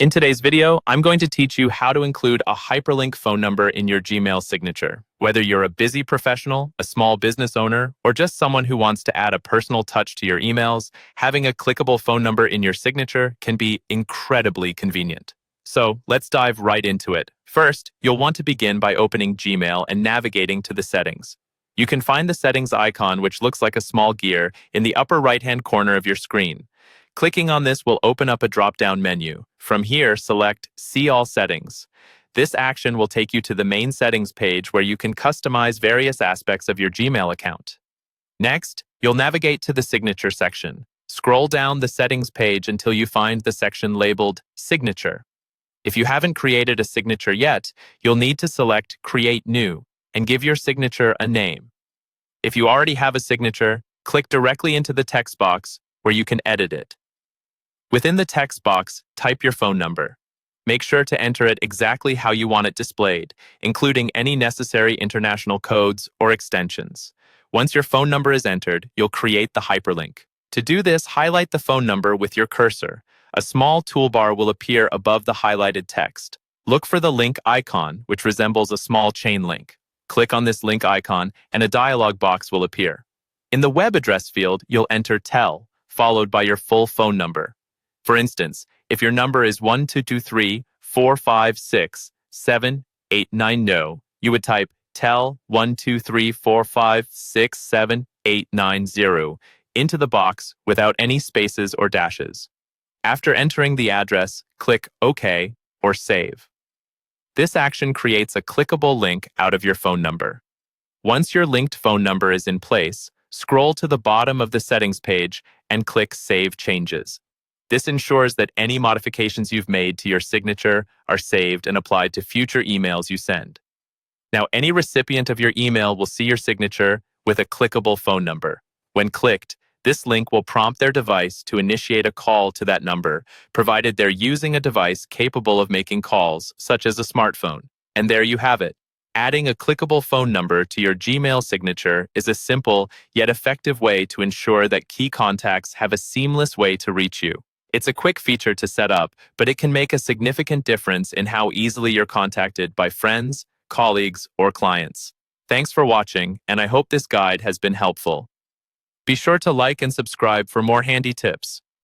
In today's video, I'm going to teach you how to include a hyperlink phone number in your Gmail signature. Whether you're a busy professional, a small business owner, or just someone who wants to add a personal touch to your emails, having a clickable phone number in your signature can be incredibly convenient. So let's dive right into it. First, you'll want to begin by opening Gmail and navigating to the settings. You can find the settings icon, which looks like a small gear, in the upper right-hand corner of your screen. Clicking on this will open up a drop-down menu. From here, select See All Settings. This action will take you to the main settings page where you can customize various aspects of your Gmail account. Next, you'll navigate to the Signature section. Scroll down the settings page until you find the section labeled Signature. If you haven't created a signature yet, you'll need to select Create New and give your signature a name. If you already have a signature, click directly into the text box where you can edit it. Within the text box, type your phone number. Make sure to enter it exactly how you want it displayed, including any necessary international codes or extensions. Once your phone number is entered, you'll create the hyperlink. To do this, highlight the phone number with your cursor. A small toolbar will appear above the highlighted text. Look for the link icon, which resembles a small chain link. Click on this link icon, and a dialog box will appear. In the web address field, you'll enter TEL, followed by your full phone number. For instance, if your number is 12234567890, you would type TEL 123456780 into the box without any spaces or dashes. After entering the address, click OK or Save. This action creates a clickable link out of your phone number. Once your linked phone number is in place, scroll to the bottom of the settings page and click Save Changes. This ensures that any modifications you've made to your signature are saved and applied to future emails you send. Now, any recipient of your email will see your signature with a clickable phone number. When clicked, this link will prompt their device to initiate a call to that number, provided they're using a device capable of making calls, such as a smartphone. And there you have it. Adding a clickable phone number to your Gmail signature is a simple yet effective way to ensure that key contacts have a seamless way to reach you. It's a quick feature to set up, but it can make a significant difference in how easily you're contacted by friends, colleagues, or clients. Thanks for watching, and I hope this guide has been helpful. Be sure to like and subscribe for more handy tips.